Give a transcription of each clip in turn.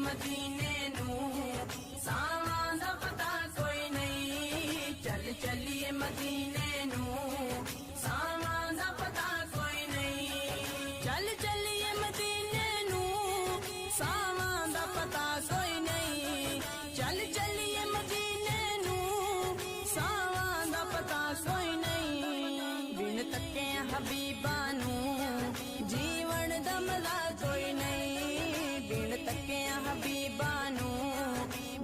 مدینے نو ساواں دا پتا کوئی نہیں چل چلیے مدینے نو ساواں دا پتا کوئی نہیں چل چلیے مدینے نو ساواں دا پتا کوئی نہیں چل چلیے مدینے نو ساواں دا پتا کوئی نہیں بن تکے حبیباں نو جیون دا مزہ کوئی نہیں بن تکے حبیباں نو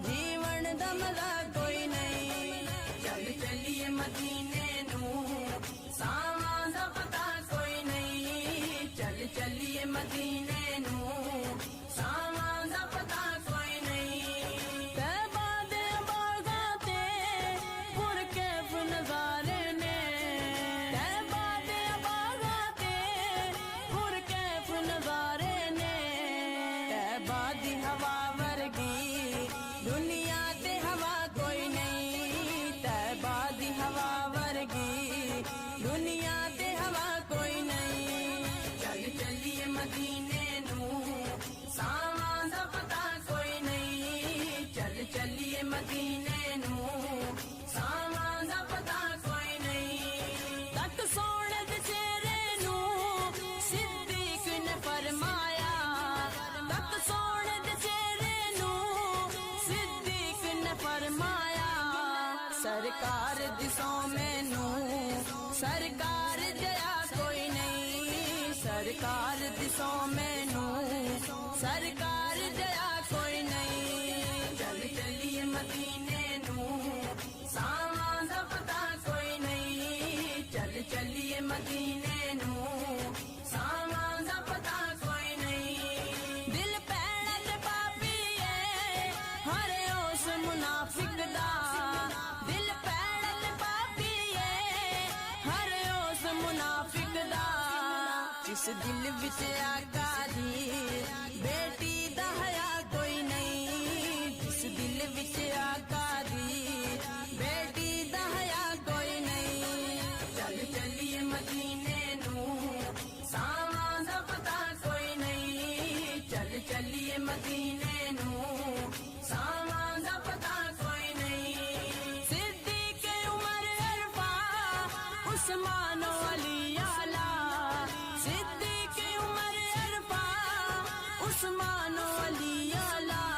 جیون دا مزہ کوئی نہیں چل چلیے مدینے نو ساواں دا پتا کوئی نہیں چل چلیے مدینے نو ساواں دا پتا کوئی نہیں طیبہ دے باغاں تے پرکیف نظارے نے طیبہ دے باغاں تے پرکیف نظارے نے طیبہ دی ہوا ورگی دنیا تے ہوا کوئی نہیں طیبہ دی ہوا ورگی دنیا تے ہوا کوئی نہیں چل چلیے مدینے نو ساواں دا پتا کوئی نہیں چل چلیے مدینے نو ساواں دا پتا کوئی نہیں تک سونے دے چہرے نو صدیق نے فرمایا تک سونے دے چہرے نو صدیق نے فرمایا سرکار دسوں مینو سرکار جیا کوئی نہیں سرکار دسوں مینو سرکار جیا کوئی نہیں چل چلیے مدینے نو ساواں دا پتا کوئی نہیں چل چلیے مدینے نو ساواں دا پتا کوئی نہیں دل پیڑا تے پاپی ہے ہر اس منافق دا دل پیڑا تے پاپی ہے ہر اس منافق دا جس دل وچ آقا دی بیٹی دا حیا کوئی نہیں جس دل وچ آقا دی بیٹی دا حیا کوئی نہیں چل چلیے مدینے نو ساواں دا پتا کوئی نہیں چل چلیے مدینے نو ساواں دا پتا کوئی نہیں صدیق عمر عرفہ عثمان و علی اعلیٰ صدیق عمر عرفہ عثمان و علی اعلیٰ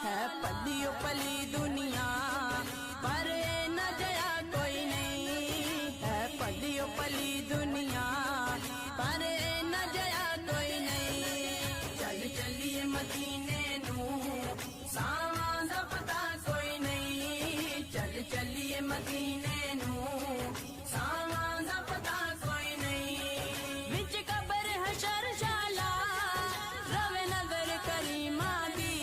ہے پلیو پلی دنیا پر نہ جیا کوئی نہیں ہے پلیو پلی دنیا پر نہ جیا کوئی نہیں چل چلیے مدینے نو ساواں دا پتا کوئی نہیں چل چلیے مدینے نو ساواں دا پتا کوئی نہیں وچ قبر حشر شالا روے نظر کریمہ دی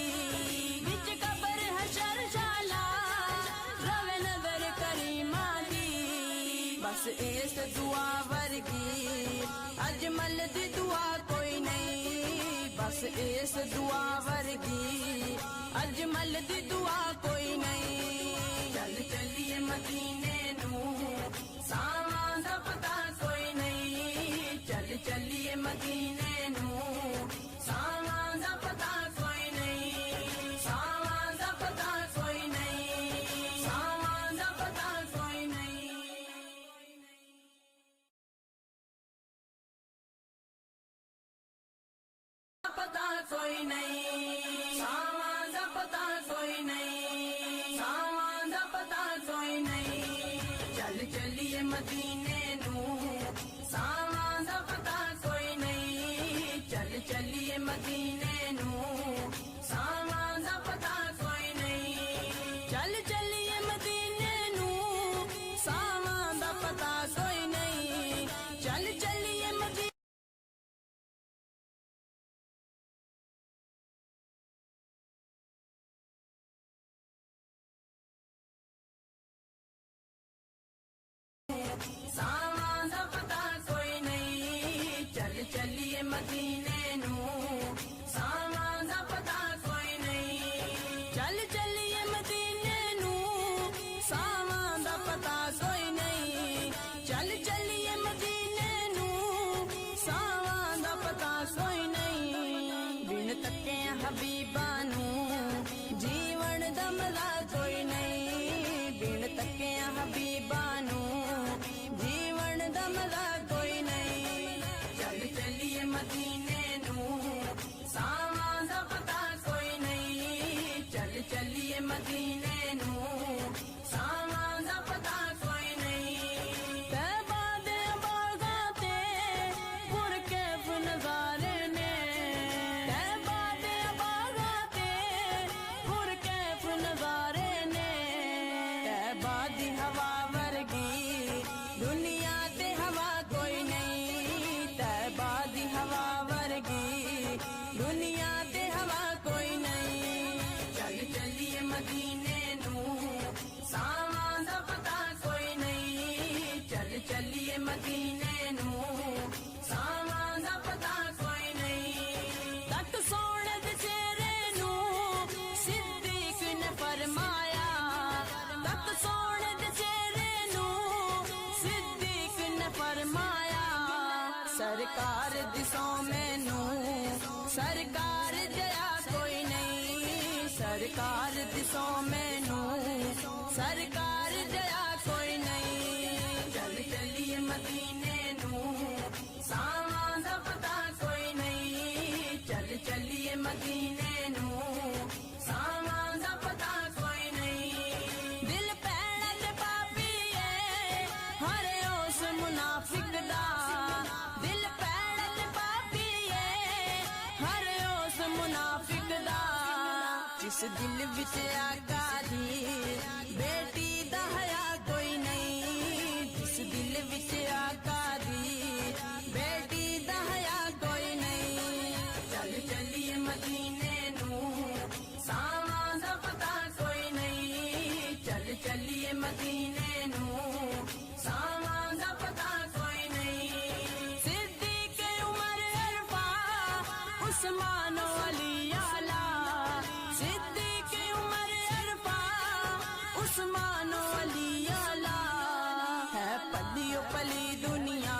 وچ قبر حشر شالا روے نظر کریمہ دی بس اس دعا ورگی اجمل دی دعا کوئی نہیں بس اس دعا ورگی اجمل دی دعا کوئی نہیں چل چلیے مدینے نو ساواں دا پتا کوئی نہیں چل چلیے مدینے نو ساواں دا پتا کوئی نہیں ساواں دا پتا کوئی نہیں ساواں دا پتا کوئی نہیں پتا کوئی نہیں ساواں دا پتا کوئی نہیں ساواں دا پتا کوئی نہیں چل چلیے مدینے نو ساواں دا پتا کوئی نہیں چل چلیے مدینے نو ساواں دا پتا کوئی نہیں چل چلیے مدینے نو ساواں دا پتا کوئی نہیں چل چلیے مدینے ساواں دا پتا کوئی نہیں چل چلیے مدینے نو ساواں دا پتا کوئی نہیں چل چلیے مدینے نو ساواں دا پتا کوئی نہیں چل چلیے مدینے نو ساواں دا پتا کوئی نہیں بن تکے ਹਬੀਬਾਂ ਨੂੰ ਜੀਵਨ ਦਾ ਮਜ਼ਾ ਕੋਈ ਨਹੀਂ, ਬਿਨ ਤੱਕਿਆ ਹਬੀਬਾਂ ਨੂੰ ਜੀਵਨ ਦਾ ਮਜ਼ਾ ਕੋਈ ਨਹੀਂ। ਚੱਲ ਚੱਲੀਏ ਮਦੀਨੇ ਨੂੰ ਸਾਵਾਂ ਦਾ ਪਤਾ ਕੋਈ ਨਹੀਂ, ਚੱਲ ਚੱਲੀਏ ਮਦੀਨੇ ਨੂੰ ਸਾਵਾਂ ਦਾ ਪਤਾ ਕੋਈ ਨਹੀਂ। ਤੈਬਾ ਦੇ ਬਾਗਾਂ ਤੇ ਪੁਰਕੈਫ ਨਜ਼ਾਰੇ ਨੇ, ਤੈਬਾ ਦੇ ਬਾਗਾਂ ਤੇ ਪੁਰਕੈਫ ਨਜ਼ਾਰੇ ਨੇ। ਤੈਬਾ ਦੀ ਹਵਾ ਵਰਗੀ ਦੁਨੀਆ ਤੇ ਹਵਾ ਕੋਈ ਨਹੀਂ, ਤੈਬਾ ਦੀ ਹਵਾ ਵਰਗੀ ਦੁਨੀਆ ਤੇ ਹਵਾ ਕੋਈ ਨਹੀਂ। ਚੱਲ ਚੱਲੀਏ ਮਦੀਨੇ ਨੂੰ ਸਾਵਾਂ ਦਾ ਪਤਾ ਕੋਈ ਨਹੀਂ, ਚੱਲ ਚੱਲੀਏ ਮਦੀਨੇ ਨੂੰ ਸਾਵਾਂ ਦਾ ਪਤਾ ਕੋਈ ਨਹੀਂ। ਤੱਕ ਸੋਹਣੇ ਦੇ ਚਿਹਰੇ ਨੂੰ ਸਿੱਦੀਕ ਨੇ ਫਰਮਾਇਆ, ਤੱਕ ਸੋਹਣੇ ਦੇ ਚਿਹਰੇ ਨੂੰ ਸਿੱਦੀਕ ਨੇ ਫਰਮਾਇਆ। ਸਰਕਾਰ ਦਿਸੋ ਮੈਨੂੰ ਸਰਕਾਰ ਜਿਹਾ ਕੋਈ ਨਹੀਂ, ਸਰਕਾਰ ਦਿਸੋ ਮੈਨੂੰ ਸਰਕਾਰ ਜਿਹਾ ਕੋਈ ਨਹੀਂ। ਚੱਲ ਚੱਲੀਏ ਮਦੀਨੇ ਨੂੰ ਸਾਵਾਂ ਦਾ ਪਤਾ ਕੋਈ ਨਹੀਂ, ਚੱਲ ਚੱਲੀਏ ਮਦੀਨੇ ਨੂੰ ਸਾਵਾਂ ਦਾ ਪਤਾ ਕੋਈ ਨਹੀਂ। ਦਿਲ ਪੈਣਾ ਤੇ ਪਾਪੀਏ ਹਰ ਉਸ ਮੁਨਾਫਿਕ ਦਾ, ਦਿਲ ਪੈਣਾ ਤੇ ਪਾਪੀਏ ਹਰ ਉਸ ਮੁਨਾਫਿਕ ਦਾ। ਜਿਸ ਦਿਲ ਵਿੱਚ ਆਕਾ ਦੀ ਬੇਟੀ ਦਾ ਹਯਾ ਕੋਈ ਨਹੀਂ, ਜਿਸ ਦਿਲ ਵਿੱਚ ਆਕਾ ਦੀ ਬੇਟੀ ਦਾ ਹਯਾ ਕੋਈ ਨਹੀਂ। ਚੱਲ ਚੱਲੀਏ ਮਦੀਨੇ ਨੂੰ ਸਾਵਾਂ ਦਾ ਪਤਾ ਕੋਈ ਨਹੀਂ, ਚੱਲ ਚੱਲੀਏ ਮਦੀਨੇ ਨੂੰ ਸਾਵਾਂ ਦਾ ਪਤਾ ਕੋਈ ਨਹੀਂ। ਸਿੱਦੀਕ ਉਮਰ ਅਰਫਾ ਉਸਮਾਨ ਅਲੀ ਆਲਾ, ਸਿੱਦੀਕ ਉਮਰ ਅਰਫਾ ਉਸਮਾਨ ਅਲੀ ਆਲਾ। ਹੈ ਪਲੀਓ ਪਲੀ ਦੁਨੀਆ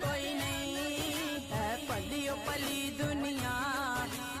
ਕੋਈ ਨਹੀਂ, ਹੈ ਪਲੀਓ ਪਲੀ ਦੁਨੀਆ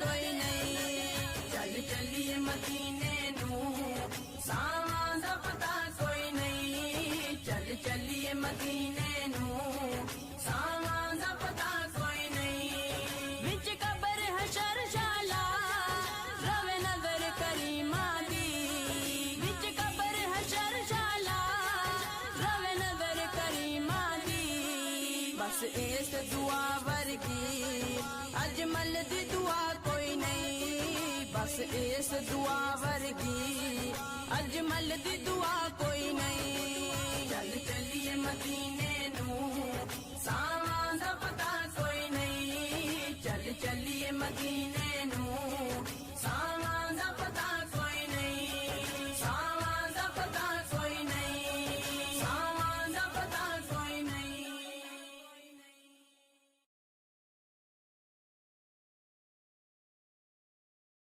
ਕੋਈ ਨਹੀਂ। ਚੱਲ ਚੱਲੀਏ ਮਦੀਨੇ ਨੂੰ ਸਾਵਾਂ ਦਾ ਪਤਾ ਕੋਈ ਨਹੀਂ, ਚੱਲ ਚੱਲੀਏ ਮਦੀਨੇ ਨੂੰ ਸਾਵਾਂ ਦਾ ਪਤਾ ਕੋਈ ਨਹੀਂ। ਵਿੱਚ ਕਬਰ ਹਸ਼ਰ ਸ਼ਾਲਾ ਰਵੇ ਨਜ਼ਰ ਕਰੀਮਾਂ ਦੀ, ਵਿੱਚ ਕਬਰ ਹਸ਼ਰ ਸ਼ਾਲਾ ਰਵੇ ਨਜ਼ਰ ਕਰੀਮਾਂ ਦੀ। ਬਸ ਇਸ ਦੁਆ ਵਰਗੀ ਅਜਮਲ ਦੀ ਦੁਆ ਕੋਈ ਨਹੀਂ, ਬਸ ਇਸ ਦੁਆ ਵਰਗੀ ਅਜਮਲ ਦੀ ਦੁਆ ਕੋਈ ਨਹੀਂ। ਚੱਲ ਚੱਲੀਏ ਮਦੀਨੇ ਨੂੰ ਸਾਵਾਂ ਦਾ ਪਤਾ ਕੋਈ ਨਹੀਂ, ਚੱਲ ਚੱਲੀਏ ਮਦੀਨੇ ਨੂੰ ਸਾਵਾਂ ਦਾ ਪਤਾ ਕੋਈ ਨਹੀਂ। ਸਾਵਾਂ ਦਾ ਪਤਾ ਕੋਈ ਨਹੀਂ, ਸਾਵਾਂ ਦਾ ਪਤਾ ਕੋਈ ਨਹੀਂ।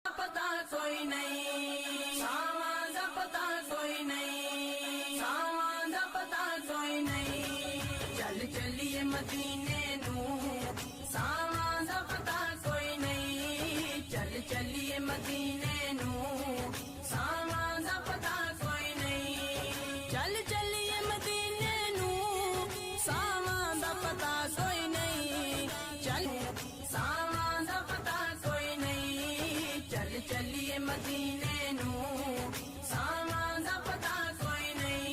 ਪਤਾ ਕੋਈ ਨਹੀਂ, ਸਾਵਾਂ ਦਾ ਪਤਾ ਕੋਈ ਨਹੀਂ, ਸਾਵਾਂ ਦਾ ਪਤਾ ਕੋਈ ਨਹੀਂ। ਚੱਲ ਚੱਲੀਏ ਮਦੀਨੇ ਨੂੰ ਸਾਵਾਂ ਦਾ ਪਤਾ ਕੋਈ ਨਹੀਂ, ਚੱਲ ਚੱਲੀਏ ਮਦੀਨੇ ਨੂੰ ਸਾਵਾਂ ਦਾ ਪਤਾ ਕੋਈ ਨਹੀਂ। ਚੱਲ ਚੱਲੀਏ ਮਦੀਨੇ ਨੂੰ ਸਾਵਾਂ ਦਾ ਪਤਾ ਕੋਈ ਨਹੀਂ, ਚੱਲ ਸਾਵਾਂ ਦਾ ਪਤਾ ਕੋਈ ਨਹੀਂ, ਚੱਲ ਚੱਲੀਏ ਮਦੀਨੇ